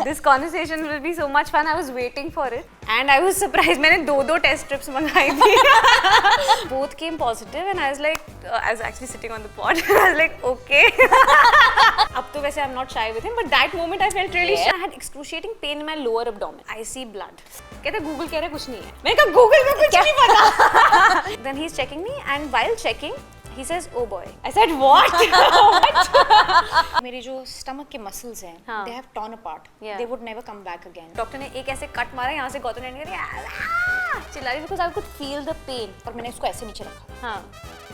This conversation will be so much fun. I was waiting for it, and I was surprised. मैंने दो test strips मंगाई थी. Both came positive, and I was like, I was actually sitting on the pod. I was like, okay. अब तो वैसे I'm not shy with him, but that moment I felt really shy. I had excruciating pain in my lower abdomen. I see blood. कहता Google कह रहा है कुछ नहीं है. मैंने कहा Google को कुछ नहीं पता. Then he's checking me, and while checking, he says, "Oh boy." I said, "What?" What? मेरे जो स्टमक के मसल्स हैं, हाँ. they have torn apart. Yeah. They would never come back again. Doctor ने एक ऐसे कट मारा यहाँ से गौतम ने चिल्ला रही because I could feel the pain. और मैंने उसको ऐसे नीचे रखा. हाँ.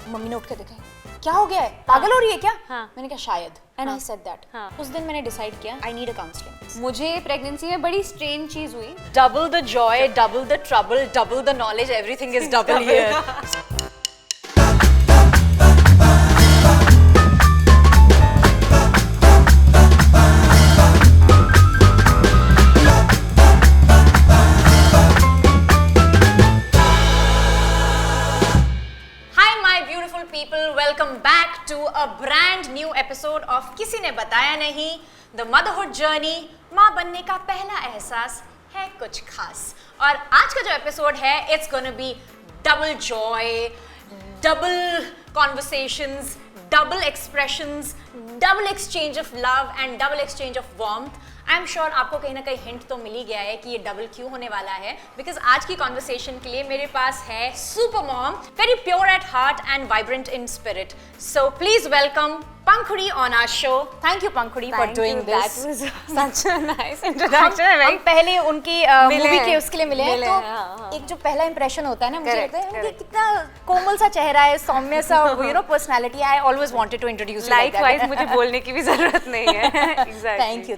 मम्मी ने उठ के देखा, क्या हो गया है? पागल हो रही है क्या? हाँ. मैंने कहा शायद. And I said that. हाँ. उस दिन मैंने डिसाइड किया, I need a counseling. मुझे प्रेगनेंसी में बड़ी स्ट्रेन चीज हुई. Double the joy, double the trouble, double the knowledge. Everything is double here. Welcome back to a brand new episode of किसी ने बताया नहीं, The Motherhood Journey. माँ बनने का पहला एहसास है कुछ खास. और आज का जो एपिसोड है, it's gonna be double joy, double conversations, double expressions, double exchange of love and double exchange of warmth. I am sure आपको कहीं ना कहीं हिंट तो मिल ही गया है कि ये डबल क्यों होने वाला है, बिकॉज आज की कॉन्वर्सेशन के लिए मेरे पास है super mom, very pure at heart and vibrant in spirit. So please welcome Pankhuri on our show. Thank you Pankhuri for doing this. That was such a nice introduction. हम पहले उनकी मूवी के उसके लिए मिले हैं, तो हाँ. एक जो पहला इंप्रेशन होता है ना, मुझे लगता है उनकी कितना कोमल सा चेहरा है, सौम्य सा personality. I always wanted to introduce you like that. Likewise, मुझे बोलने की भी जरूरत नहीं है. Exactly.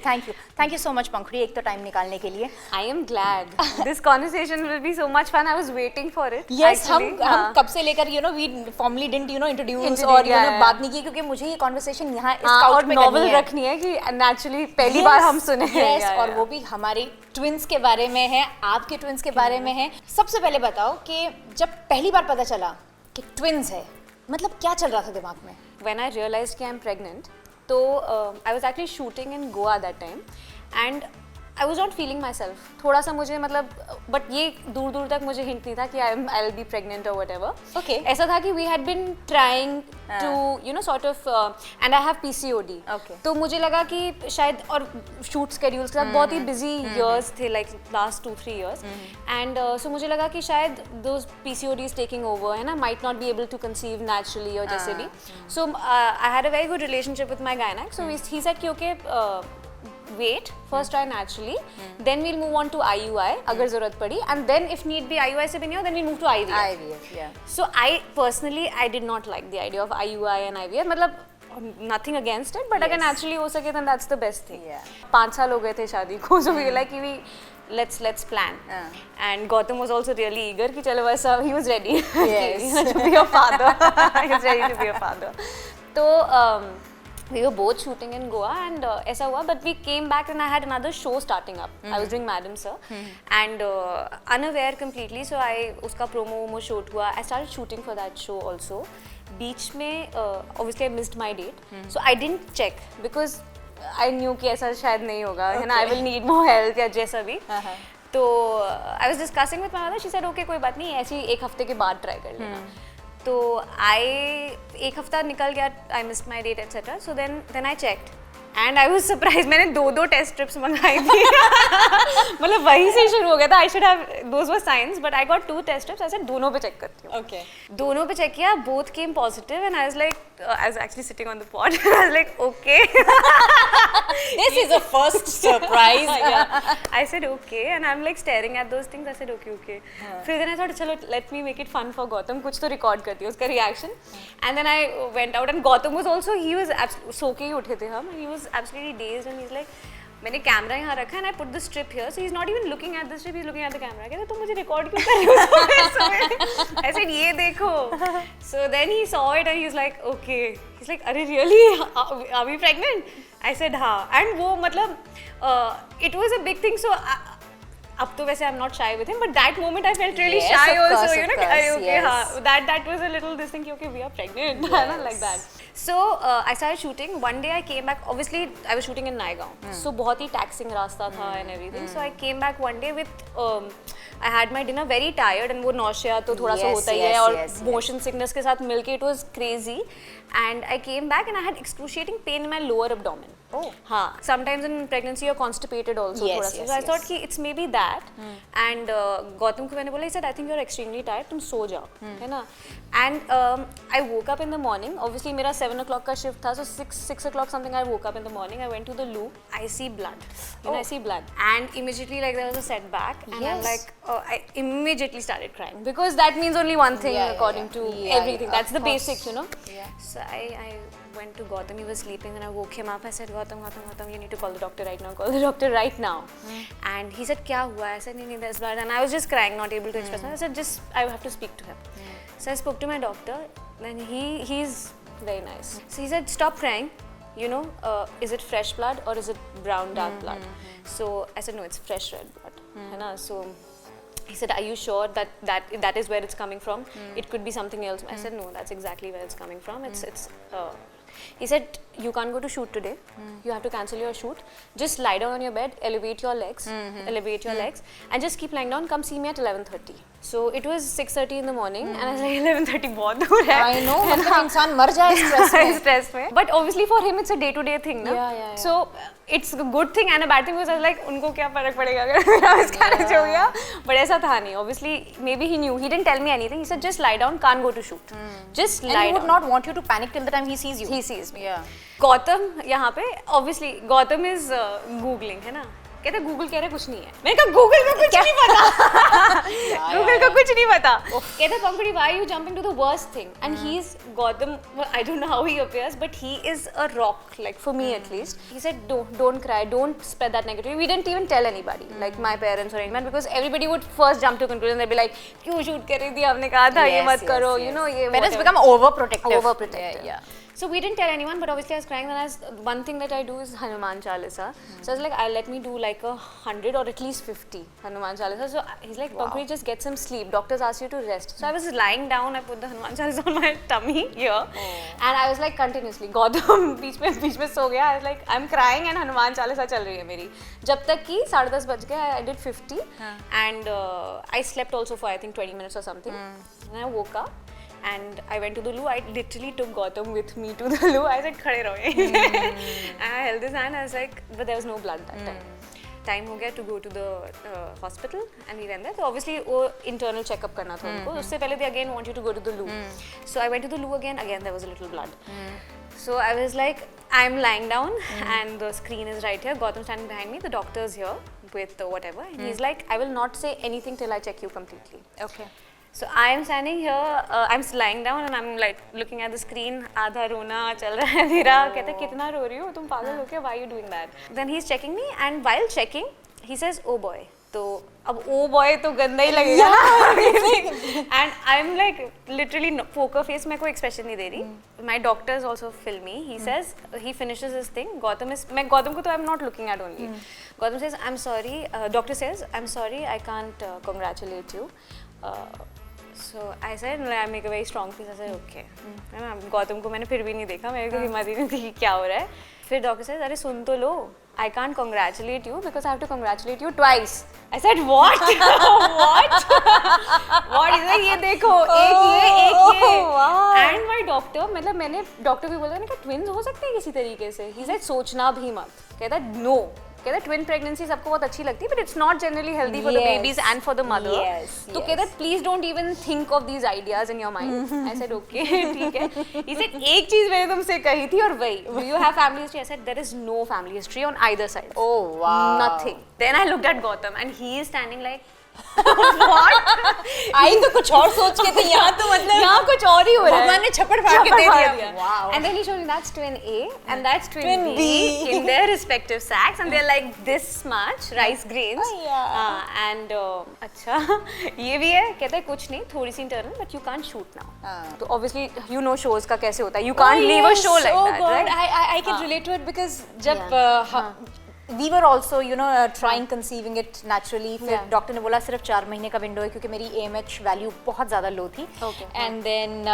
Thank you so much Pankhuri, एक तो टाइम निकालने के लिए. I am glad. This conversation will be so much fun. I was waiting for it. Yes, actually. हम कब से लेकर we formally didn't introduce और बात नहीं की, क्योंकि मुझे ये कॉन्वर्सेशन यहाँ इस काउच पे नॉवल रखनी है कि नेचुरली पहली बार हम सुने हैं. Yes, और वो भी हमारे ट्विंस के बारे में है, आपके ट्विंस के बारे में है. सबसे पहले बताओ कि जब पहली बार पता चला कि ट्विंस है, मतलब क्या चल रहा था दिमाग में? When I realized कि I'm pregnant, तो I was actually shooting in Goa that time, and I was not feeling myself. थोड़ा सा मुझे मतलब, but ये दूर दूर तक मुझे हिंट नहीं था कि I'll be pregnant or whatever. Okay. ऐसा था कि we had been trying to sort of and I have PCOD. Okay. तो मुझे लगा कि शायद, और shoot schedules के साथ बहुत ही busy years थे, like last 2-3 years, and so मुझे लगा कि शायद those PCOD is taking over, है ना, might not be able to conceive naturally और जैसे भी. So I had a very good relationship with my gynac. So he said कि okay, wait, first try naturally, then we'll move on to IUI अगर जरूरत पड़ी, and then if need be IUI से भी नहीं हो, then we'll move to IVF. IVF, yeah. So I personally did not like the idea of IUI and IVF. मतलब nothing against it, but अगर naturally हो सके then that's the best thing. Yeah. 5 साल हो गए थे शादी को, so we were like let's plan. And Gautam was also really eager कि चलो वैसा, he was ready. Yes. To be a father. He was ready to be a father. तो we were both shooting in Goa, and ऐसा हुआ, but we came back and I had another show starting up. I was doing Madam Sir, and unaware completely, so उसका promo shoot हुआ. I started shooting for that show also. बीच में obviously I missed my date, so I didn't check because I knew कि ऐसा शायद नहीं होगा, है ना, I will need more help या जैसा भी. तो I was discussing with my mother. She said okay, कोई बात नहीं, ऐसी एक हफ्ते के बाद try कर लेना. तो एक हफ्ता निकल गया, I missed my date etc. So then I checked, and I was surprised. मैंने दो टेस्ट स्ट्रिप्स मंगाई थी. मतलब वहीं से शुरू हो गया था. I should have, those were signs, but I got 2 test strips. I said दोनों पे चेक करती हूँ. Okay. दोनों पे चेक किया, both came positive, and I was like, I was actually sitting on the pod. I was like, okay. This is a first surprise. Yeah. I said okay, and I'm like staring at those things. I said okay. फिर then I thought चलो let me make it fun for Gautam, कुछ तो record करती हूँ उसका reaction. And then I went out, and Gautam was also, he was सो के ही उठे थे हम, and he was absolutely dazed, and he's like, मैंने कैमरा यहाँ रखा है, and I put the strip here, so he's not even looking at the strip, he's looking at the camera. कहते तुम मुझे record क्यों कर रही हो? I said ये देखो. So then he saw it and he's like okay. He's like अरे really? Are we pregnant? I said हाँ. And वो मतलब it was a big thing. So अब तो वैसे I'm not shy with him, but that moment I felt really shy also, you know. Okay, हाँ, that was a little this thing कि okay, we are pregnant, like that. So I started shooting. One day I came back. Obviously, I was shooting in Naigaon, so बहुत ही taxing रास्ता था and everything. So I came back one day with I had my dinner very tired and वो nausea तो थोड़ा सा होता ही है और motion sickness के साथ मिलके it was crazy. And I came back and I had excruciating pain in my lower abdomen. Oh. हाँ. Sometimes in pregnancy you're constipated also थोड़ा सा. So I thought कि it's maybe that. And Gautam को मैंने बोला, he said I think you're extremely tired. तुम सो जाओ, है ना? And I woke up in the morning. Obviously मेरा 7 o'clock का shift था, so 6 o'clock something I woke up in the morning. I went to the loo. I see blood. You know, I see blood. And immediately like there was a setback, and I'm like, I immediately started crying because that means only one thing according to everything. That's the basics, you know. So I went to Gautam. He was sleeping, and I woke him up. I said, Gautam, you need to call the doctor right now. Call the doctor right now. And he said, क्या हुआ? I said, नहीं, there's blood. And I was just crying, not able to express. I said, I have to speak to him. So I spoke to my doctor, and he's very nice. So he said, stop crying. You know, is it fresh blood or is it brown dark blood? So I said, no, it's fresh red blood. So he said, are you sure that is where it's coming from? It could be something else. I said, no, that's exactly where it's coming from. He said, you can't go to shoot today. You have to cancel your shoot. Just lie down on your bed, elevate your legs, and just keep lying down. Come see me at 11:30. So it was 6:30 in the morning, and I was like, 11:30 बहुत दूर है. I know, मतलब इंसान मर जाए stress में. But obviously for him it's a day-to-day thing, ना? Yeah. So it's a good thing and a bad thing because I was like, उनको क्या फर्क पड़ेगा अगर मेरा miscarriage हो गया? But ऐसा था नहीं. Obviously, maybe he knew. He didn't tell me anything. He said, just lie down, can't go to shoot. Just lie down. And he would not want you to panic till the time he sees you. He sees me. Yeah. Gautam यहाँ पे obviously Gautam is googling, है ना? कहते Google कह रहे कुछ नहीं है. मैंने कहा गूगल को कुछ नहीं पता. गूगल को कुछ नहीं पता. कहते पंकड़ी, why are you jumping to the worst thing? And he's Gautam. Well, I don't know how he appears, but he is a rock. Like for me at least. He said, don't cry, don't spread that negativity. We didn't even tell anybody, like my parents or anyone, because everybody would first jump to conclusion. They'd be like, क्यों shoot कर रही थी? आपने कहा था ये मत करो. You know ये. Parents become overprotective. Yeah. So we didn't tell anyone, but obviously I was crying. Then one thing that I do is Hanuman Chalisa. So I was like, let me do like 100 or at least 50 Hanuman Chalisa. So he's like, Pankuri, just get some sleep. Doctors ask you to rest. So I was lying down. I put the Hanuman Chalisa on my tummy here, and I was like continuously. Gautam बीच में सो गया. I was like, I'm crying and Hanuman Chalisa चल रही है मेरी. जब तक कि 10:30 बज गए, I did 50, and I slept also for I think 20 minutes or something. And I woke up. And I went to the loo. I literally took Gautam with me to the loo. I said, "Khade raho." And I held his hand. I was like, but there was no blood that time. Time हो गया to go to the hospital, and we went there. So obviously वो internal checkup करना था उनको. उससे पहले they again want you to go to the loo. So I went to the loo again. Again there was a little blood. So I was like, I'm lying down, and the screen is right here. Gautam standing behind me. The doctor's here with whatever. And he's like, I will not say anything till I check you completely. Okay. So I am standing here, I'm lying down and I'm like looking at the screen. आधा रोना चल रहा है मेरा. कहते कितना रो रही हो तुम, पागल हो क्या? Why are you doing that? Then he's checking me, and while checking, he says, "Oh boy." तो अब "Oh boy" तो गंदा ही लगेगा ना. And I'm like literally poker face, मैं कोई expression नहीं दे रही. My doctor is also filmy. He says, he finishes his thing. मैं Gautam को तो I'm not looking at only. Gautam says, "I'm sorry." Doctor says, "I'm sorry, I can't congratulate you." So I said, I make a very strong face. I said, okay. है ना, गौतम को मैंने फिर भी नहीं देखा. मेरे को हिम्मत ही नहीं थी कि क्या हो रहा है. फिर डॉक्टर says, अरे सुन तो लो. I can't congratulate you because I have to congratulate you twice. I said, what? What? What? He said, ये देखो, एक ये. And my doctor, मतलब मैंने डॉक्टर भी बोला, मैंने कहा twins हो सकते हैं किसी तरीके से. He said, सोचना भी मत. कहता no. कहता twin pregnancy सबको बहुत अच्छी लगती है, but it's not generally healthy for the babies and for the mother. तो कहता please don't even think of these ideas in your mind. I said okay, ठीक है. He said एक चीज मैंने तुमसे कही थी और वही, will you have family history? I said there is no family history on either side. Oh wow. Nothing. Then I looked at Gautam and he is standing like what? आई तो कुछ और सोच के थी, यहाँ तो मतलब यहाँ कुछ और ही हो रहा है. भगवान ने छप्पड़ फाड़ के दे दिया. Wow. And then he showed me that's twin A and that's twin B in their respective sacks, and they're like this much rice grains. And अच्छा ये भी है. कहता है कुछ नहीं, थोड़ी सी internal, but you can't shoot now. तो obviously you know shows का कैसे होता है. You can't leave a show like that, right? I can relate to it because जब we were also you know trying conceiving it naturally. फिर doctor ने बोला सिर्फ 4 महीने का विंडो है क्योंकि मेरी AMH वैल्यू बहुत ज़्यादा लो थी. And then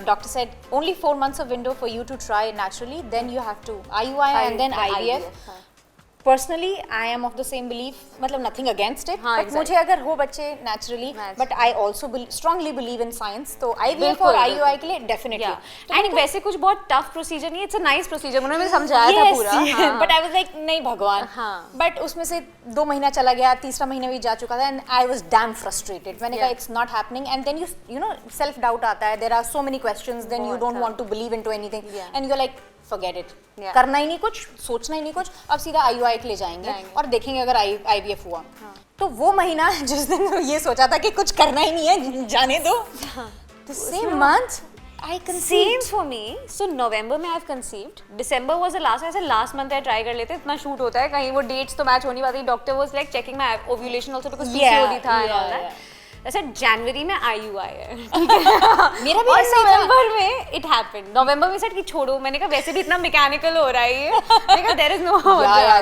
doctor said only 4 months of window for you to try naturally, then you have to IUI and then IVF. Personally, I am of the same belief, मतलब nothing against it, but मुझे अगर हो बच्चे naturally, but I also strongly believe in science, तो IVF और IUI के लिए definitely. And वैसे कुछ बहुत tough procedure नहीं, it's a nice procedure, उन्होंने मुझे समझाया था पूरा. But I was like नहीं भगवान. But उसमें से 2 महीना चला गया, तीसरा महीना भी जा चुका था, and I was damn frustrated. मैंने कहा it's not happening, and then you know self doubt आता है, there are so many questions, then you don't want to believe into anything, and you're like forget it. करना ही नहीं कुछ, सोचना ही नहीं कुछ, अब सीधा IUI के लिए जाएंगे और देखेंगे अगर IVF हुआ. तो वो महीना जिस दिन ये सोचा था कि कुछ करना ही नहीं है, जाने दो. The same month I conceived. Same for me. So November में I've conceived. December was the last. ऐसे last month I try कर लेते, इतना shoot होता है, कहीं वो dates तो match हो नहीं पाती. Doctor was like checking my ovulation also because PCOD था and all that. ऐसे जनवरी में IUI है. मेरा भी ऐसा था. नवंबर में it happened. नवंबर में सेट कि छोड़ो, मैंने कहा वैसे भी इतना मैकेनिकल हो रहा है ये. मैंने कहा there is no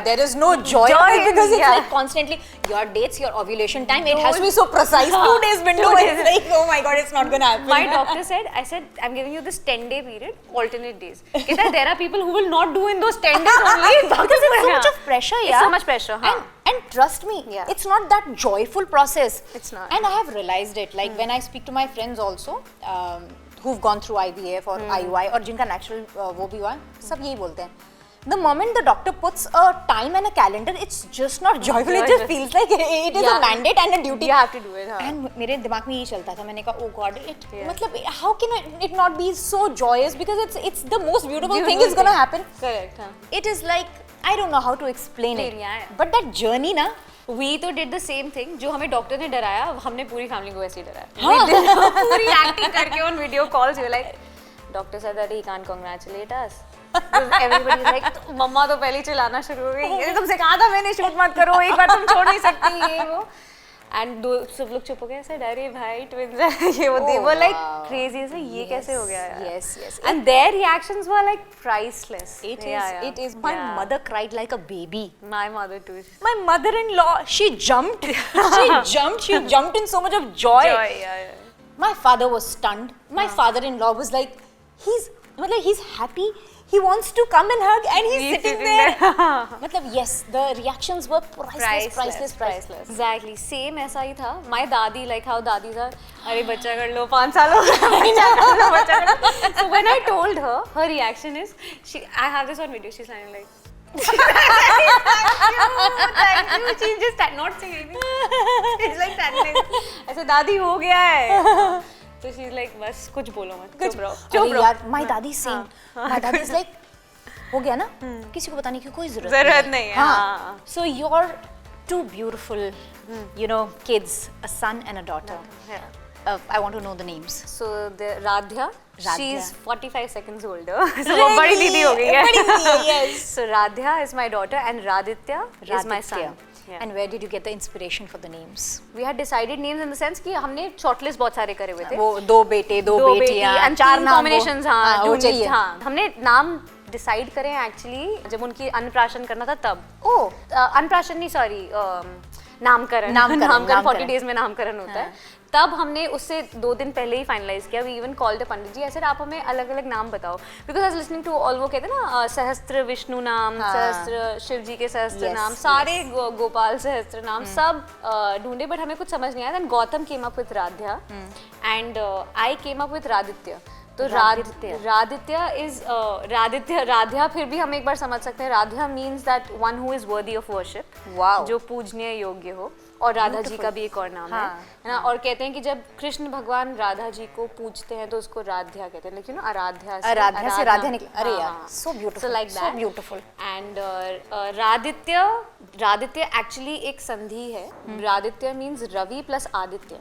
there is no joy because it's like constantly your dates, your ovulation time, it has to be so precise. 2 days window is like oh my god, it's not gonna happen. My doctor said, I said I'm giving you this 10-day period, alternate days. कहता है there are people who will not do in those 10 days only. Because it's so much of pressure, yeah. It's so much pressure, And trust me, it's not that joyful process. It's not. And I have realized it. Like when I speak to my friends also, who've gone through IVF or IUI और जिनका natural वो भी हुआ, सब यही बोलते हैं. The moment the doctor puts a time and a calendar, it's just not joyful. It just feels like it is a mandate and a duty. You have to do it. And मेरे दिमाग में यही चलता था. मैंने कहा, oh God, मतलब how can it not be so joyous? Because it's the most beautiful thing is gonna happen. Correct. It is like I don't know how to explain it. But that journey ना. We तो did the same thing. जो हमें doctor ने डराया, हमने पूरी family को वैसे ही डराया. पूरी एक्टिंग करके on video calls, you like, doctor said that he can't congratulate us. Everybody is like, मम्मा तो पहले चिल्लाना शुरू हो गई. तुमसे कहा था मैंने शूट मत करो, एक बार तुम छोड़ नहीं सकती ये वो. And सब लोग चुप हो गए, ऐसे डरे भाई twins है ये वो. They were like crazy, ऐसे ये कैसे हो गया यार. Yes. And their reactions were like priceless. It is. My mother cried like a baby. My mother too. My mother-in-law, she jumped. She jumped in so much of joy. My father was stunned. My father-in-law was like, he's happy. He wants to come and hug, and he's sitting there. मतलब yes, the reactions were priceless. Exactly, same ऐसा ही था. My दादी, like how दादी था, अरे बच्चा कर लो, 5 साल हो गए, बच्चा कर लो. So when I told her, her reaction is, I have this on video. She's lying like. Thank you. She's just not saying anything. She's like standing. ऐसे दादी हो गया है. So she's like बस कुछ बोलो मत, चुप रहो. यार my daddy same. My daddy is like हो गया ना, किसी को बताने की कोई जरूरत नहीं है. So you're 2 beautiful, you know, kids, a son and a daughter. I want to know the names. So the Radhya. She's 45 seconds older. So वो बड़ी दीदी हो गई है. Yes. So Radhya is my daughter and Raditya is my son. And where did you get the inspiration for the names? We had decided names in the sense कि हमने shortlist बहुत सारे करे हुए थे. वो 2 बेटे 2 बेटियां, 4 नाम combinations. हाँ, वो चाहिए. हाँ, हमने नाम डिसाइड करें एक्चुअली जब उनकी अन्नप्राशन करना था तब. अन्नप्राशन नहीं, सॉरी, नामकरण 40 डेज में नामकरण होता है. तब हमने उससे 2 दिन पहले ही फाइनलाइज किया. We even called the pandit ji, ऐसे आप हमें अलग अलग नाम बताओ. Because I was listening to all, वो कहते हैं ना सहस्त्र विष्णु नाम, सहस्त्र शिव जी के सहस्त्र नाम, सारे गोपाल सहस्त्र नाम सब ढूंढे, बट हमें कुछ समझ नहीं आया. Then Gautam came up with Radhya and I came up with Raditya. तो राध्या फिर भी हम एक बार समझ सकते हैं. Radhya means that one who is worthy of worship, जो पूजनीय योग्य हो. और राधा जी का भी एक और नाम है ना. और कहते हैं कि जब कृष्ण भगवान राधा जी को पूजते हैं तो उसको राध्या कहते हैं, लेकिन आराध्या से राधा निकला. अरे यार, so beautiful, like that. So beautiful. And Raditya actually एक संधि है. Raditya means Ravi plus Aditya.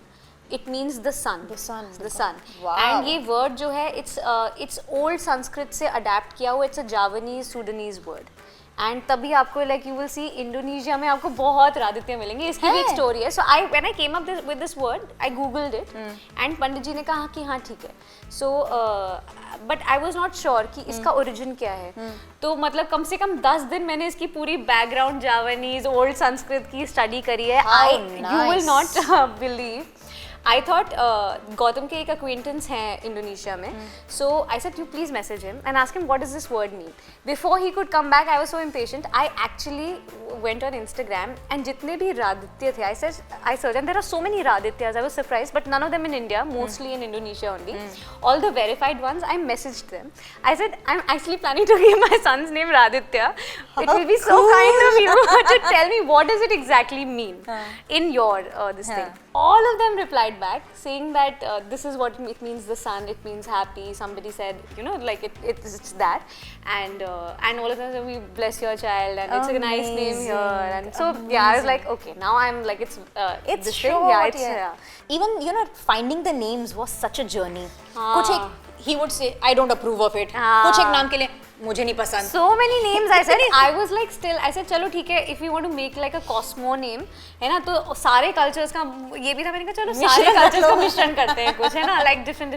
It means the sun. The sun. Wow. And ये word जो है, it's old संस्कृत से adapt किया हुआ. It's a Javanese Sudanese word. And तभी आपको like you will see Indonesia में आपको बहुत राधित्य मिलेंगे. इसकी भी एक स्टोरी है. So I when I came up with this word I googled it and Pandit ji ने कहा कि हाँ ठीक है. So but I was not sure कि इसका ओरिजिन क्या है. तो मतलब कम से कम 10 दिन मैंने इसकी पूरी बैकग्राउंड जावानीज ओल्ड संस्कृत की स्टडी करी है. You will not believe. I thought Gautam के एक acquaintance हैं इंडोनेशिया में. So I said, you please message him and ask him what does this word mean. Before he could come back, I was so impatient. I actually went on Instagram and जितने भी राधित्य थे, I searched and there are so many Radhityas. I was surprised, but none of them in India, mostly in Indonesia only. All the verified ones, I messaged them. I said, I'm actually planning to give my son's name Radhitya. It will be so kind of you to tell me what does it exactly mean in your this thing. All of them replied back saying that this is what it means, the sun, it means happy. Somebody said, you know, like it's that, and all of them said, we bless your child and it's a nice name here. And so yeah, I was like, okay, now I'm like it's this short, thing. Yeah, it's even you know finding the names was such a journey. कुछ एक he would say I don't approve of it. कुछ एक नाम के लिए मुझे नहीं पसंद. So many names I said. I was like still I said चलो ठीक है, if you want to make like a Cosmo name है ना, तो सारे cultures का ये भी था. मैंने कहा चलो सारे cultures का मिश्रण करते हैं कुछ है ना, like different.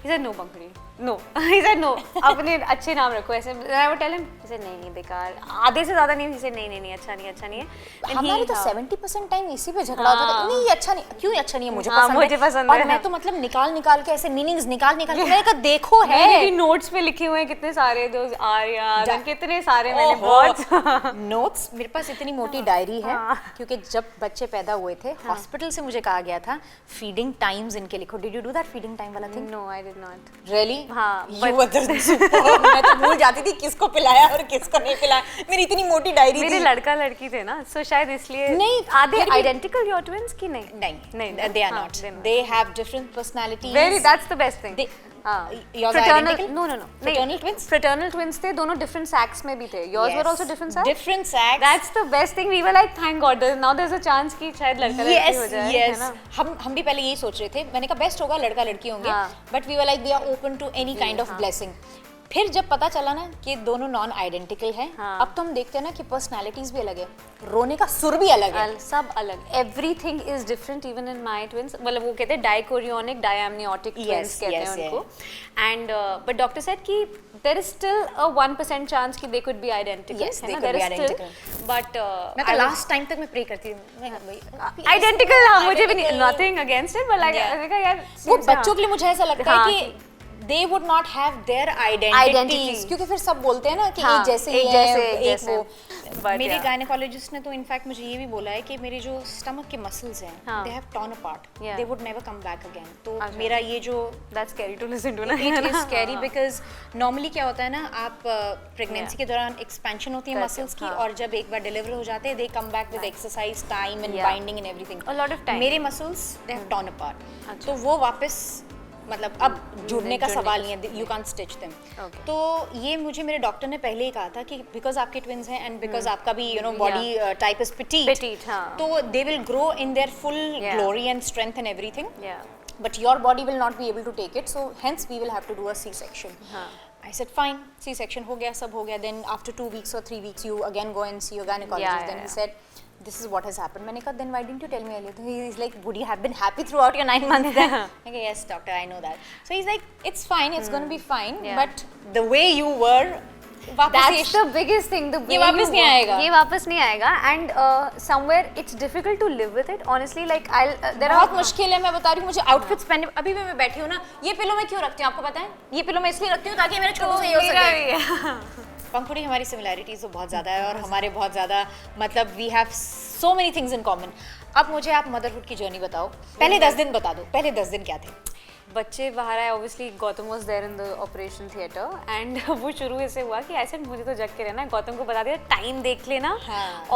He said no Pankaj, no. He said no, अपने अच्छे नाम रखो ऐसे. I would tell him, he said नहीं बेकार, आधे से ज़्यादा नहीं. He said नहीं अच्छा नहीं है. हमारे तो 70% टाइम इसी पे झगड़ा होता था. नहीं ये अच्छा नहीं, क्यों ये अच्छा नहीं है, मुझे पसंद है. और मैं तो मतलब निकाल के ऐसे मीनिंग्स निकाल मैंने कहा देखो है. मैंने भी नोट्स पे लिखे हुए हैं कितने सारे दोस्त आर्या कितने सारे मैंने बहुत नोट्स. मेरे पास इतनी मोटी डायरी है क्योंकि जब बच्चे पैदा हुए थे हॉस्पिटल से मुझे कहा गया था फीडिंग टाइम्स इनके लिखो. Did you do that feeding time वाला thing? No I did not. Really? हाँ. मैं तो भूल जाती थी किसको पिलाया और किसको नहीं पिलाया. मेरी इतनी मोटी डायरी थी. मेरे लड़का लड़की थे ना, सो शायद इसलिए. नहीं आधे आइडेंटिकल योर ट्विन्स की नहीं they are not. They have different personalities. Very that's the best thing. Fraternal? No. Fraternal twins? Fraternal twins थे, दोनों different sacks में भी थे. Yours were also different sacks? Different sacks. That's the best thing. We were like, thank God, now there's a chance कि शायद लड़का लड़की हो जाए. Yes. हम भी पहले यही सोच रहे थे. मैंने कहा बेस्ट होगा लड़का लड़की होंगे. But we were like, we are open to any kind of blessing. फिर जब पता चला ना कि दोनों नॉन आइडेंटिकल हैं, अब तो हम देखते हैं ना कि पर्सनालिटीज भी अलग है, रोने का सुर भी अलग है, सब अलग. Everything is different even in my twins. मतलब वो कहते हैं डाइकोरियोनिक डायamniotic ट्विन्स कहते हैं उनको. एंड बट डॉक्टर सेड कि there is still a 1% chance कि they could be identical. Yes they could be identical. But मैं तो लास्ट टाइम तक मैं प्रे करती हूं आइडेंटिकल. हां मुझे भी nothing against it, but like यार वो बच्चों के लिए मुझे ऐसा लगता है कि they would not have their identities. क्योंकि फिर सब बोलते हैं ना कि एक जैसे ही है, एक वो. मेरे गायनेकोलॉजिस्ट ने तो इनफैक्ट मुझे ये भी बोला है कि मेरे जो स्टमक के मसल्स हैं they have torn apart. They would never come back again. तो मेरा ये जो that's scary to listen to ना. It is scary because normally क्या होता है ना, आप प्रेगनेंसी के दौरान एक्सपेंशन होती है मसल्स की, और जब एक बार डिलीवर हो जाते हैं they come back with exercise, time and binding and everything. A lot of time. मेरे muscles they have torn apart. तो वो वापस मतलब अब जुड़ने का सवाल नहीं है. You can stitch them. तो ये मुझे मेरे डॉक्टर ने पहले ही कहा था कि बिकॉज आपके ट्विन्स हैं एंड बिकॉज आपका भी you know body type is petite, तो they will grow in their full glory and strength and everything, but your body will not be able to take it, so hence we will have to do a C section. I said fine, C-section हो गया, सब हो गया. Then after 2 weeks or 3 weeks, you again go and see your gynecologist. Then he said, this is what has happened. मैंने कहा then why didn't you tell me earlier? He is like, would you have been happy throughout your 9 months then? I go, yes doctor, I know that. So he's like, it's fine, it's going to be fine, but the way you were, that's the biggest thing. The way ये वापस नहीं आएगा. ये वापस नहीं आएगा. And somewhere it's difficult to live with it. Honestly, like there are बहुत मुश्किल है. मैं बता रही हूँ, मुझे आउटफिट्स पहनने, अभी भी मैं बैठी हूँ ना, ये पिलो मैं क्यों रखती हूँ आपको पता है? ये पिलो मैं इसलिए रखती हूँ ताकि मेरे छोटों से ये हो सके. पंखुड़ी हमारी सिमिलैरिटीज तो बहुत ज़्यादा है और हमारे बहुत ज़्यादा मतलब we have so many things in common. अब मुझे आप मदरहुड की जर्नी बताओ. पहले 10 दिन बता दो, पहले 10 दिन क्या थे? बच्चे बाहर आए, obviously Gautam was there in the operation theatre and वो शुरू ऐसे हुआ कि ऐसे मुझे तो जग के रहना है. गौतम को बता दिया टाइम देख लेना.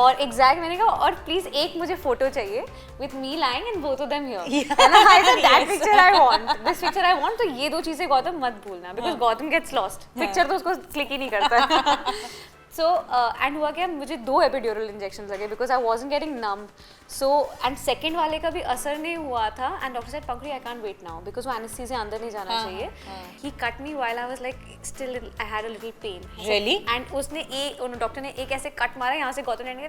और एग्जैक्ट मैंने कहा और प्लीज एक मुझे फोटो चाहिए with me lying and both of them here and I said that picture I want, this picture I want. तो ये दो चीजें गौतम मत भूलना because Gautam gets lost. Picture तो उसको क्लिक ही नहीं करता. सो एंड हुआ क्या, मुझे 2 एपिड्यूरल इंजेक्शन लगे because I wasn't getting numb. So and second वाले का भी असर नहीं हुआ था and doctor said Pankhuri I can't wait now because वो एनेस्थीसिया अंदर नहीं जाना चाहिए. He cut me while I was like still I had a little pain. Really? And उसने डॉक्टर ने एक ऐसे कट मारा यहाँ से, गौतम ने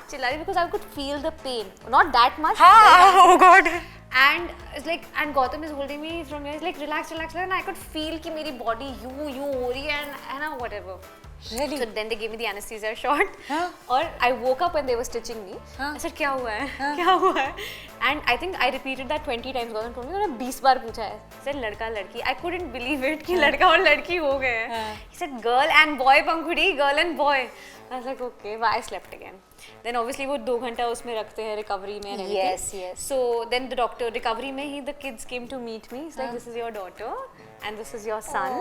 चिल्ला रही because I could feel the pain, not that much. Oh god. And it's like, and Gautam is holding me from here. He's like, relax, and I could feel कि मेरी body यूं हो रही है and whatever. Really? So then they gave me the anesthesia shot. और I woke up when they were stitching me. I said क्या हुआ है? क्या हुआ है? And I think I repeated that 20 times. Gautam told me उन्होंने 20 बार पूछा है. Said लड़का लड़की. I couldn't believe it कि लड़का और लड़की हो गए हैं. He said girl and boy Pankhuri, girl and boy. I was like okay, but I slept again. Then obviously वो 2 घंटा उसमें रखते हैं recovery में and everything. Yes. So then the doctor recovery में ही the kids came to meet me. He's like this is your daughter and this is your son.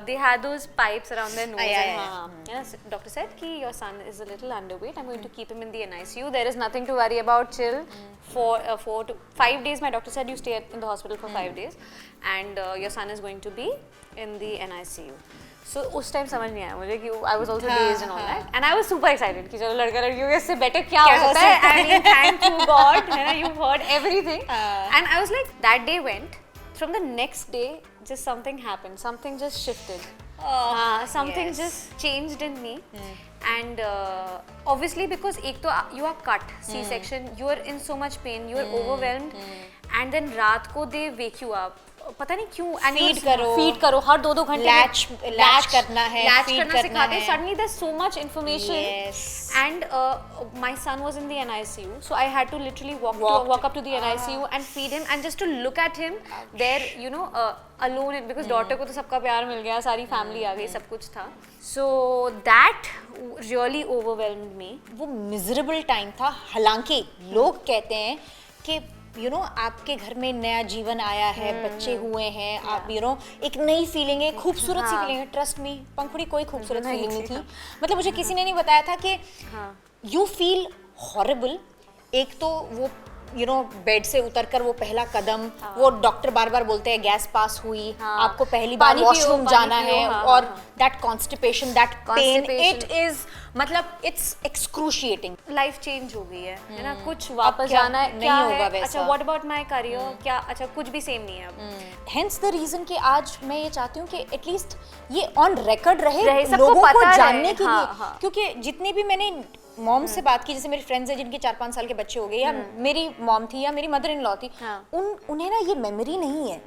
They had those pipes around their nose. Yes, doctor said कि your son is a little underweight. I'm going to keep him in the NICU. There is nothing to worry about. Chill. For 4 to 5 days, my doctor said you stay in the hospital for 5 days, and your son is going to be in the NICU. So उस time समझ नहीं आया मुझे कि I was also dazed and all that, and I was super excited कि चलो लड़का लड़की हो गया, इससे better क्या हो सकता है. I mean, thank you God, है ना, you heard everything. And I was like, that day went. From the next day, just something happened. Something just shifted. Something just changed in me. And obviously because एक तो you are cut, C-section, you are in so much pain, you are overwhelmed, and then रात को they wake you up. पता नहीं क्यों feed करो हर 2-2 घंटे latch करना है, लैच करना सिखाते. Suddenly there's so much information. And my son was in the NICU, so I had to literally walk up to the NICU and feed him and just to look at him there, you know, alone, because daughter को तो सबका प्यार मिल गया, सारी family आ गई, सब कुछ था. So that really overwhelmed me. वो मिजरेबल टाइम था. हालांकि लोग कहते हैं कि यू नो आपके घर में नया जीवन आया है, बच्चे हुए हैं, आप यू नो एक नई फीलिंग है, खूबसूरत सी फीलिंग है. ट्रस्ट मी पंखुड़ी कोई खूबसूरत फीलिंग नहीं थी. मतलब मुझे किसी ने नहीं बताया था कि यू फील हॉरिबल. एक तो वो यू नो बेड से उतरकर वो पहला कदम, वो डॉक्टर बार बार बोलते हैं गैस पास हुई, आपको पहली बार वॉशरूम जाना है, और that constipation, that pain, it is मतलब इट्स एक्सक्रूशिएटिंग. लाइफ चेंज हो गई है ना, कुछ वापस जाना है, क्या है, अच्छा व्हाट अबाउट माय करियर, क्या, अच्छा कुछ भी सेम नहीं है अब. हेंस द रीजन कि आज मैं ये चाहती हूँ कि एटलीस्ट ये ऑन रिकॉर्ड रहे लोगों को जानने के लिए. क्योंकि जितनी भी मैंने मॉम से बात की, जैसे मेरी फ्रेंड्स हैं जिनके 4-5 साल के बच्चे हो गए, या मेरी मॉम थी या मेरी मदर इन लॉ थी, उन्हें ना ये मेमोरी नहीं है,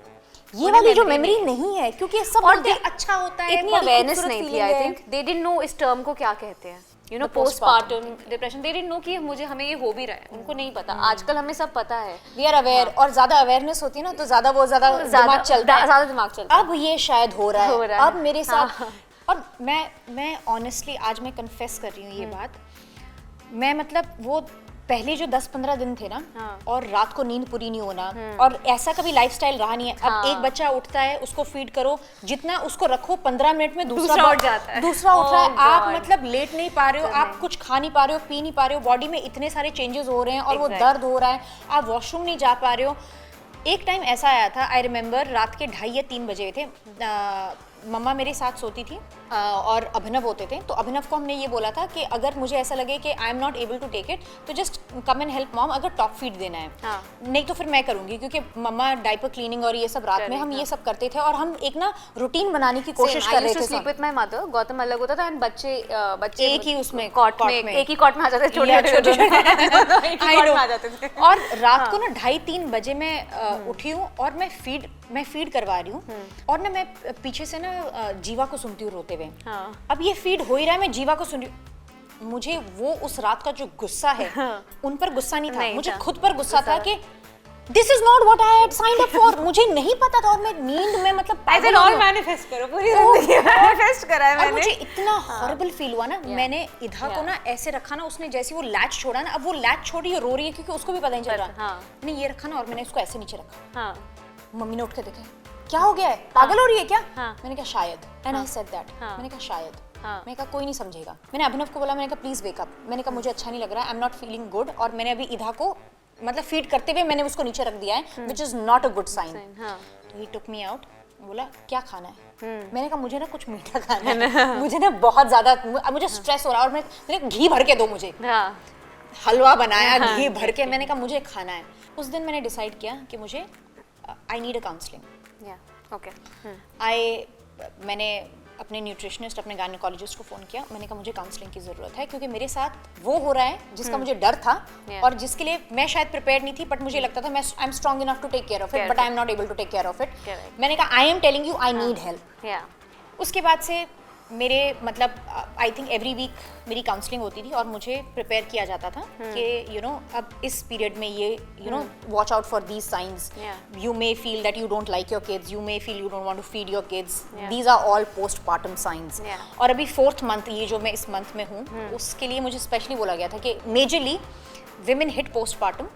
ये वाली जो मेमोरी नहीं है, क्योंकि सब और अच्छा होता है. इतनी अवेयरनेस नहीं थी. I think they didn't know इस टर्म को क्या कहते हैं, you know, postpartum depression. They didn't know कि हमें ये हो भी रहा है, उनको नहीं पता. आजकल हमें सब पता है, वी आर अवेयर. और ज्यादा अवेयरनेस होती है ना तो ज्यादा दिमाग चलता है. अब ये शायद हो रहा है अब मेरे साथ. और मैं ऑनेस्टली आज मैं कन्फेस कर रही हूँ ये बात. मैं मतलब वो पहले जो 10-15 दिन थे ना, और रात को नींद पूरी नहीं होना, और ऐसा कभी लाइफस्टाइल रहा नहीं है. अब एक बच्चा उठता है, उसको फीड करो, जितना उसको रखो 15 मिनट में दूसरा उठ जाता है, दूसरा उठ रहा है. आप मतलब लेट नहीं पा रहे हो, आप कुछ खा नहीं पा रहे हो, पी नहीं पा रहे हो, बॉडी में इतने सारे चेंजेस हो रहे हैं, और वो दर्द हो रहा है, आप वॉशरूम नहीं जा पा रहे हो. एक टाइम ऐसा आया था, आई रिमेम्बर, रात के 2:30 या 3 बजे थे. मम्मा मेरे साथ सोती थी और अभिनव होते थे. तो अभिनव को हमने ये बोला था कि अगर मुझे ऐसा लगे कि I am not able to take it तो just come and help mom, अगर टॉप फीड देना है. नहीं तो फिर मैं करूंगी, क्योंकि मम्मा डायपर क्लीनिंग और ये सब रात में हम ये सब करते थे, और हम एक ना रूटीन बनाने की कोशिश कर रहे थे. Sleep with my mother. Gautam अलग होता था, एंड बच्चे एक ही उसमें कॉट में एक ही कॉट में आ जाते थे, छोटे. और रात को ना 2:30-3 बजे मैं उठी हूँ, और मैं फीड करवा रही हूँ, और ना मैं पीछे से ना जीवा को सुनती हूँ रोते हुए. अब ये फीड हो ही रहा है, मैं जीवा को सुन रही हूँ. मुझे वो उस रात का जो गुस्सा है, उन पर गुस्सा नहीं था, मुझे खुद पर गुस्सा था कि this is not what I had signed up for. मुझे नहीं पता था, और मैं नींद में मतलब ऐसे और मैनिफेस्ट करो, पूरी जिंदगी मैनिफेस्ट करा है मैंने. मुझे इतना हॉरिबल फील हुआ ना. मैंने इधा को ना ऐसे रखा ना, उसने जैसे वो लैच छोड़ा ना, अब वो लैच छोड़ी है, रो रही है, क्योंकि उसको भी पता नहीं चल रहा. मैंने ये रखा ना, और मैंने उसको ऐसे नीचे रखा. मम्मी ने उठ के देखा, क्या हो गया है, पागल हो रही है क्या? मैंने कहा शायद. And I said that. मैंने कहा शायद. मैंने कहा कोई नहीं समझेगा. मैंने अभिनव को बोला, मैंने कहा प्लीज वेक अप. मैंने कहा मुझे अच्छा नहीं लग रहा है, आई एम नॉट फीलिंग गुड. और मैंने अभी इधा को मतलब फीड करते हुए मैंने उसको नीचे रख दिया है, which is not a good sign. तो ही टुक मी आउट. बोला क्या खाना है? मैंने कहा मुझे ना कुछ मीठा खाना है, मुझे ना बहुत ज्यादा मुझे स्ट्रेस हो रहा है और मेरे घी भर के दो मुझे। हलवा बनाया घी भर के, मैंने कहा मुझे खाना है। उस दिन मैंने डिसाइड किया कि मुझे आई नीड अ काउंसलिंग। मैंने अपने न्यूट्रिशनिस्ट, अपने गायनेकोलॉजिस्ट को फ़ोन किया, मैंने कहा मुझे काउंसलिंग की ज़रूरत है क्योंकि मेरे साथ वो हो रहा है जिसका मुझे डर था और जिसके लिए मैं शायद प्रिपेयर नहीं थी, बट मुझे लगता था मैं I am strong enough to take care of it, but I am not able to take care of it. मैंने कहा I am telling you I need help. उसके बाद से मेरे मतलब आई थिंक एवरी वीक मेरी काउंसलिंग होती थी और मुझे प्रिपेयर किया जाता था कि यू नो अब इस पीरियड में ये you know watch out for these signs, you may feel that you don't like your kids, you may feel you don't want to feed your kids, these are all postpartum signs. और अभी 4th month, ये जो मैं इस month में हूँ, उसके लिए मुझे स्पेशली बोला गया था कि majorly women hit postpartum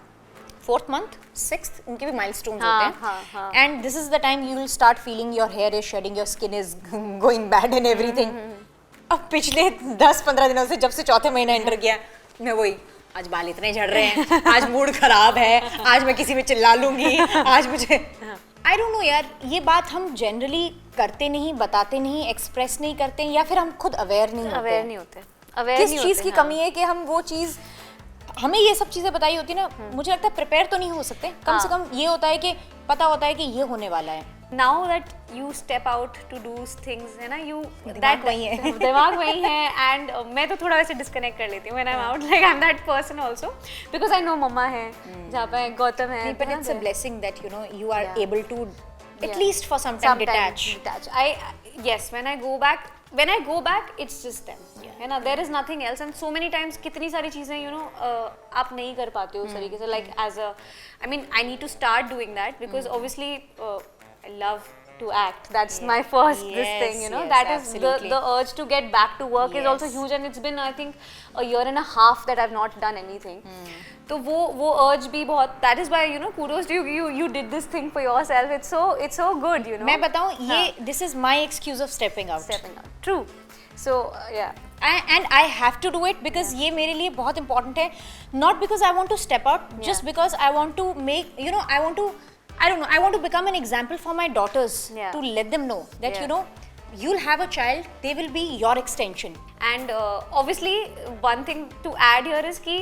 4th month, 6th, उनके भी माइलस्टोन्स होते हैं, and this is the time you will start feeling your hair is shedding, your skin is going bad and everything. अब पिछले 10-15 दिनों से जब से 4थे महीना एंटर किया, मैं वही आज बाल इतने झड़ रहे हैं, आज मूड खराब है, आज मैं किसी में चिल्ला लूंगी, आज मुझे आई डोंट नो यार, ये बात हम जनरली करते नहीं, बताते नहीं, एक्सप्रेस नहीं करते, या फिर हम खुद अवेयर नहीं होते। किस चीज़ की कमी है कि हम वो चीज़, हमें ये सब चीजें बताई होती ना, मुझे लगता है प्रिपेयर तो नहीं हो सकते, कम से कम ये होता है कि पता होता है कि ये होने वाला है। Now that you step out to do things, है ना, you दिमाग वही है, दिमाग वही है, and मैं तो थोड़ा वैसे डिस्कनेक्ट कर लेती हूँ when I'm out, like I'm that person also, because I know मम्मा है, जहाँ पे गौतम है, but it's a blessing that you know you are able to at least for some time detach. Yes, when I go back, it's just them, है ना, there is nothing else, and so many times कितनी सारी चीजें you know आप नहीं कर पाते हो उस तरीके से, like as a, I mean I need to start doing that because obviously I love to act, that's my first this thing, you know, that is the urge to get back to work is also huge, and it's been I think a year and a half that I've not done anything. तो वो urge भी बहुत, that is why you know kudos to you did this thing for yourself, it's so good, you know. मैं बताऊँ ये this is my excuse of stepping out. True. So and I have to do it because ये मेरे लिए बहुत important है, not because I want to step out, just because I want to make, you know, I want to become an example for my daughters, to let them know that you know you'll have a child, they will be your extension. And obviously one thing to add here is कि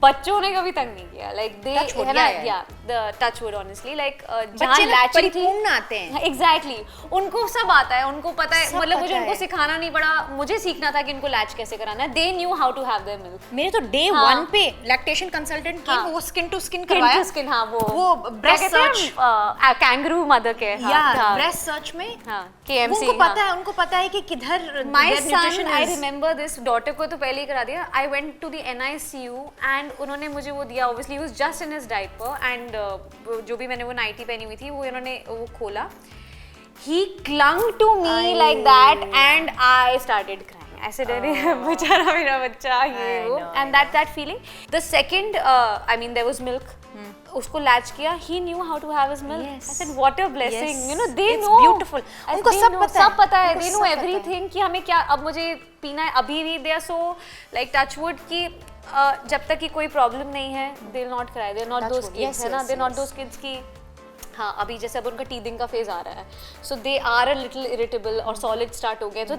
बच्चों ने कभी तंग नहीं किया, like they है ना, the touch wood honestly, like बच्चे लोग परिपूर्ण आते हैं, exactly, उनको सब आता है, उनको पता है, मतलब मुझे उनको सिखाना नहीं पड़ा, मुझे सीखना था कि इनको लैच कैसे कराना है, they knew how to have their milk. मेरे तो day 1 पे lactation consultant की वो skin to skin करवाया, हाँ वो breast search, kangaroo mother के, breast search में, KMC, उनको पता है कि किधर my son, I remember this, daughter को तो पहले ही करा दिया, I went to the NICU and उन्होंने मुझे वो दिया, obviously he was just in his diaper and जो भी मैंने वो नाइटी पहनी हुई थी वो इन्होंने वो खोला, he clung to me like that and I started crying. I said अरे बेचारा मेरा बच्चा, ये वो, and that feeling. The second I mean there was milk, उसको लैच किया, he knew how to have his milk. I said what a blessing, you know, they know, it's beautiful, उनको सब पता है, they know everything कि हमें क्या अब मुझे पीना है, अभी भी they are so like touch wood कि जब तक कि कोई प्रॉब्लम नहीं है, they will not cry, they are not those kids, है ना, they are not those kids की, हाँ अभी जैसे अब उनका टीथिंग का फेज आ रहा है, so they are a little irritable और solid start हो गए, तो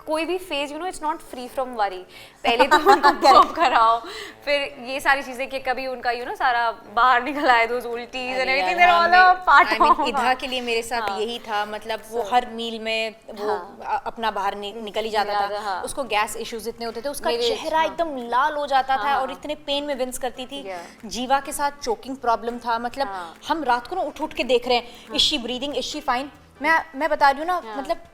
कोई भी phase, you know, it's not free from worry, पहले तो उनको पॉप कराओ, फिर ये सारी चीजें कि कभी उनका यू नो सारा बाहर निकल आए, दोस उल्टीज and everything, they're all a part of, Idha के लिए मेरे साथ यही था, मतलब वो हर मील में वो अपना बाहर निकल ही जाता था, उसको गैस इश्यूज इतने होते थे, उसका चेहरा एकदम लाल हो जाता था और इतने पेन में विंस करती थी, जीवा के साथ चोकिंग प्रॉब्लम था, मतलब हम रात को ना उठ के देख रहे हैं, is she breathing, is she fine, मैं बता रही हूँ ना, मतलब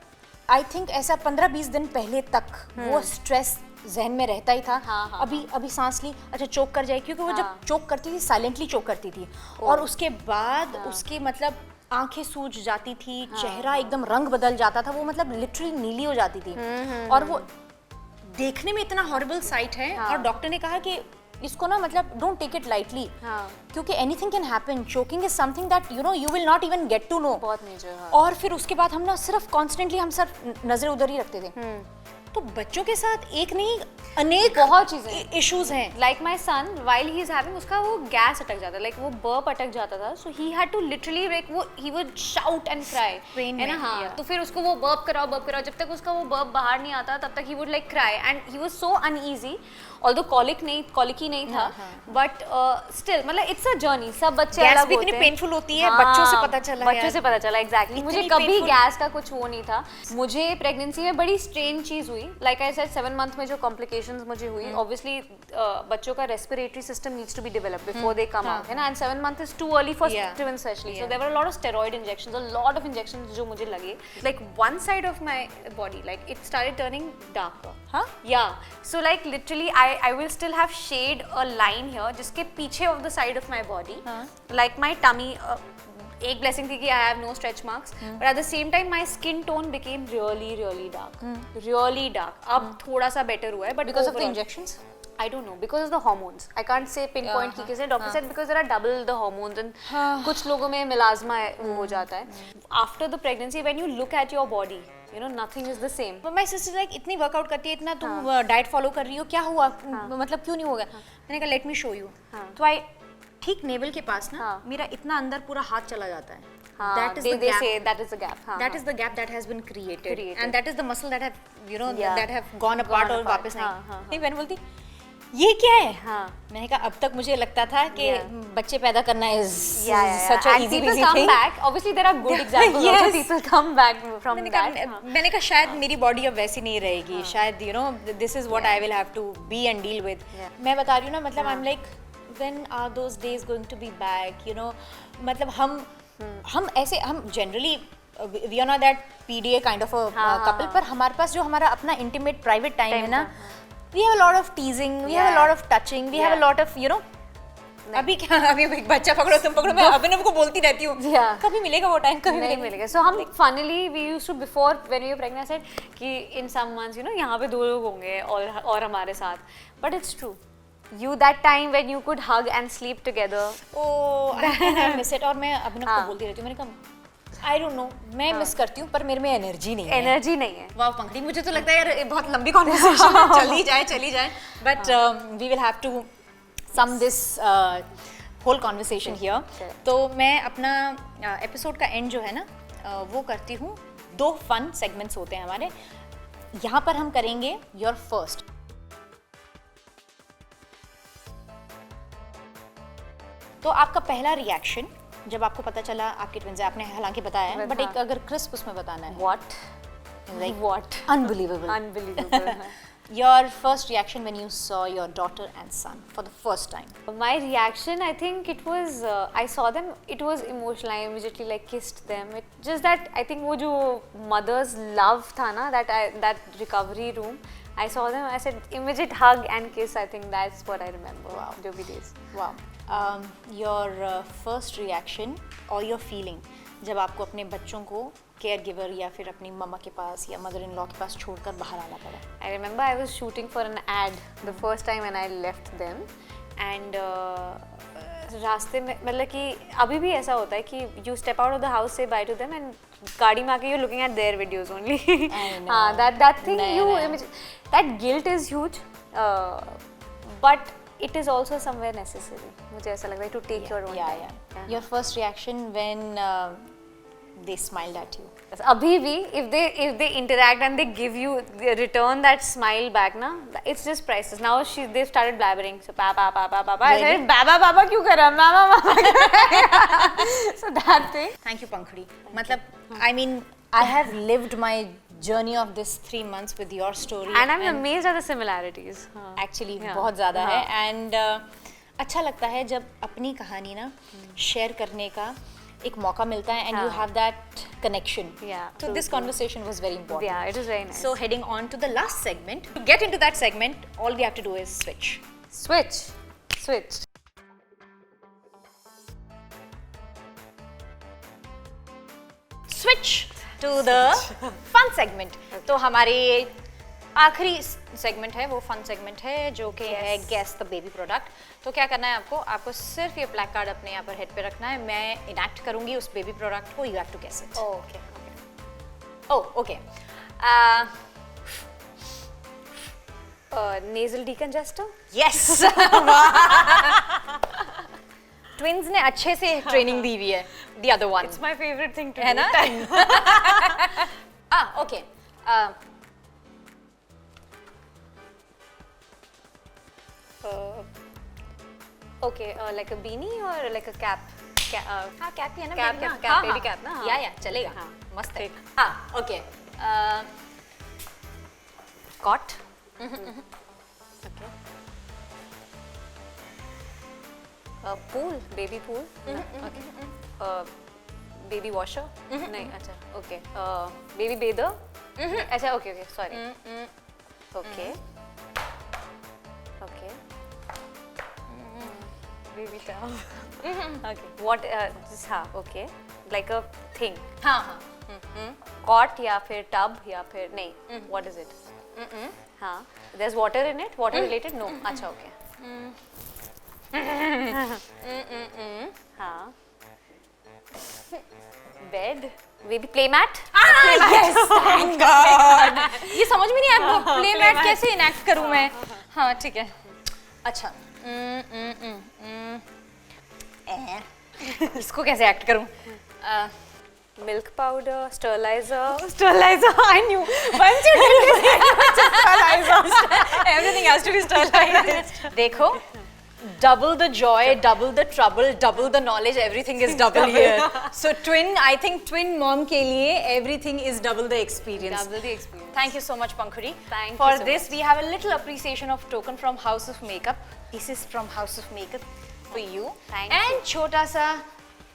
आई थिंक ऐसा 15-20 दिन पहले तक वो स्ट्रेस जहन में रहता ही था, अभी सांस ली, अच्छा चोक कर जाए, क्योंकि वो जब चोक करती थी साइलेंटली चोक करती थी, और उसके बाद उसकी मतलब आंखें सूज जाती थी, चेहरा एकदम रंग बदल जाता था, वो मतलब लिटरली नीली हो जाती थी, और वो देखने में इतना हॉरिबल साइट है, और डॉक्टर ने कहा कि इसको ना मतलब डोंट टेक इट लाइटली, क्योंकि anything can happen, choking is something that you know you will not even get to know, बहुत मेजर। और फिर उसके बाद हम ना सिर्फ कॉन्स्टेंटली हम सिर्फ नजर उधर ही रखते थे, तो बच्चों के साथ एक नहीं अनेक बहुत चीजें इश्यूज हैं. Like my son, while he is having, उसका वो गैस अटक जाता, like वो burp अटक जाता था, so he had to literally like वो he would shout and cry, Pain है ना. में, हाँ, yeah. तो फिर उसको वो burp कराओ, जब तक उसका वो burp बाहर नहीं आता तब तक he would like cry and he was so uneasy. Although colic ही नहीं था, but still मतलब it's a journey. सब बच्चे गैस अलग भी होते इतनी हैं. पेनफुल होती है. हाँ, बच्चों से पता चला. बच्चों से पता चला exactly. मुझे इतनी कभी painful. गैस का कुछ वो नहीं था. मुझे प्रेगनेंसी में बड़ी स्ट्रेन चीज हुई. Like I said, 7 month में जो complications मुझे हुई, obviously बच्चों का respiratory system needs to be developed before they come out, है ना. And 7 month is too early for twins especially. So there were a lot of steroid injections, a lot of injections जो मुझे लगे. Like one side of my body, like it started turning darker. हाँ? Yeah. So like literally, I will still have shade a line here, जिसके पीछे of the side of my body, like my tummy. एक blessing थी कि I have no stretch marks, but at the same time my skin tone became really dark, really dark. अब थोड़ा सा better हुआ है, but Because of the overall, injections? I don't know, because of the hormones. I can't say pinpoint कि किसने. Doctor said because there are double the hormones and कुछ लोगों में melasma हो जाता है. After the pregnancy, when you look at your body, you know nothing is the same. But my sister like इतनी workout करती है, इतना तुम डाइट फॉलो कर रही हो, क्या हुआ? मतलब क्यों नहीं हो गया? मैंने कहा लेट मी शो यू. तो आई ठीक नेवल के पास ना मेरा इतना अंदर पूरा हाथ चला जाता है. That is the they gap. say that is the gap. That is the gap that has been created. And that is the muscle that have, you know, that have gone apart और वापस नहीं. मैंने बोलती ये क्या है? मैंने कहा अब तक मुझे लगता था कि बच्चे पैदा करना is such a easy people come thing. back. Obviously there are good examples also. People come back from that. मैंने कहा शायद मेरी बॉडी अब वैसी नहीं रहेगी. शायद you know this is what I will have to be and deal with. मैं बता रही हूँ ना, मतलब I'm like when are those days going to be back? You know, मतलब हम ऐसे हम generally we are not that PDA kind of a couple, पर हमारे पास जो हमारा अपना intimate private time है ना, we have a lot of teasing, we have a lot of touching, we have a lot of you know. अभी क्या, अभी एक बच्चा पकड़ो तुम पकड़ो, मैं अभिनव को बोलती रहती हूँ कभी मिलेगा वो टाइम, कभी नहीं मिलेगा. So हम funnily we used to before when we were pregnant I said कि in some months you know यहाँ पे 2 लोग होंगे और हमारे साथ, but it's true. You that time when you could hug and sleep together. Oh, I miss it. और मैं अभिनव को बोलती रहती हूँ, मैंने कहा I don't know, मैं मिस करती हूँ पर मेरे में एनर्जी नहीं है. एनर्जी नहीं है. वाह पंखड़ी, मुझे तो लगता है यार बहुत लंबी कॉन्वर्सेशन है, चली जाए. But we will have to sum this whole conversation here. तो मैं अपना एपिसोड का एंड जो है ना वो करती हूँ. 2 फन सेगमेंट्स होते हैं हमारे. यहाँ पर हम करेंगे योर फर्स्ट. तो आपका पहला रिएक्शन जब आपको पता चला आपके ट्विंस है, आपने हालांकि बताया है, बट एक अगर क्रिस्प उसमें बताना है. What? Like what? Unbelievable. Your first reaction when you saw your daughter and son for the first time. My reaction, I think it was I saw them. It was emotional. I immediately like kissed them. It just that I think वो जो mother's love था ना, that recovery room. I saw them. I said immediate hug and kiss. I think that's what I remember. Wow. जो भी days. Wow. Your first reaction or your feeling जब आपको अपने बच्चों को केयर गिवर या फिर अपनी मम्मा के पास या मदर इन लॉ के पास छोड़कर बाहर आना पड़ा. I remember I was shooting for an ad the first time when I left them and रास्ते में मतलब कि अभी भी ऐसा होता है कि you step out of the house, say bye to them and गाड़ी में आके you're looking at their videos only. that thing that guilt is huge, but it is also somewhere necessary. मुझे ऐसा लगता है to take your own time. Your first reaction when they smiled at you. अभी भी if they interact and they give you return that smile back ना, it's just priceless. Now they've started blabbering. So papa. I said baba क्यों कर रहा है, mama. So that thing. Thank you पंखड़ी. मतलब I mean I have lived my journey of this 3 months with your story. And I'm amazed at the similarities. Actually बहुत ज़्यादा है. And अच्छा लगता है जब अपनी कहानी ना शेयर करने का एक मौका मिलता है and you have that connection. So this conversation was very important. Yeah, it was very nice. So heading on to the last segment. To get into that segment, all we have to do is switch. Switch. Switch to the fun segment. तो हमारे आखिरी segment है वो fun segment है जो कि है guess the baby product. तो क्या करना है आपको सिर्फ ये प्लैक कार्ड अपने यहाँ पर हेड पे रखना है. मैं इनैक्ट करूंगी उस बेबी प्रोडक्ट को. You have to guess it. Okay. Nasal decongester. Yes. Twins ने अच्छे से ट्रेनिंग दी हुई है. The other one. It's my favorite thing to है do. ना? Okay. Okay, like a beanie or like a cap? हाँ cap ही है ना. Cap, baby, cap, हाँ, cap, हाँ, baby हाँ. cap ना, हाँ. या चलेगा. हाँ. मस्त है. ठीक. हाँ okay. Cot. Okay. Pool, baby pool. Okay. Baby washer. नहीं, अच्छा. Okay. Baby bather. अच्छा, okay, sorry. Okay. Okay. Baby towel. Okay. What? हाँ, okay. Like a thing. हाँ हाँ. Cot या फिर tub या फिर नहीं. What is it? हाँ. There's water in it. Water related? No. अच्छा, okay. हाँ. Bed. Baby playmat. Yes, thank God. ये समझ में नहीं आया प्लेमैट कैसे इनैक्ट करूँ मैं. हाँ ठीक है. अच्छा. इसको कैसे एक्ट करूँ? Milk powder, sterilizer. Sterilizer. I knew. Once you did this, sterilizer. Everything has to be sterilized. देखो. Double the joy, double the trouble, double the knowledge. Everything is double here. So twin, I think twin mom के लिए everything is double the experience. Double the experience. Thank you so much, Pankhuri. Thank you For so this, much. we have a little appreciation of token from House of Makeup. This is from House of Makeup for you. Thank and छोटा सा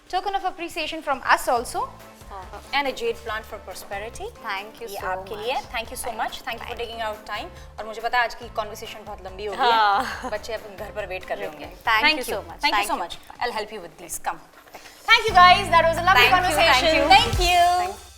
token of appreciation from us also. And a jade plant for prosperity. Thank you ये so आपके much. लिए. Thank you so much. Thank you for taking out time. और मुझे पता है आज की conversation बहुत लंबी हो गई है. हाँ. बच्चे अब घर पर wait कर रहे होंगे. Thank you so much. Thank you Thank so you. much. I'll help you with these. Come. Thank you guys. That was a lovely Thank you, thank conversation. you. Thank you.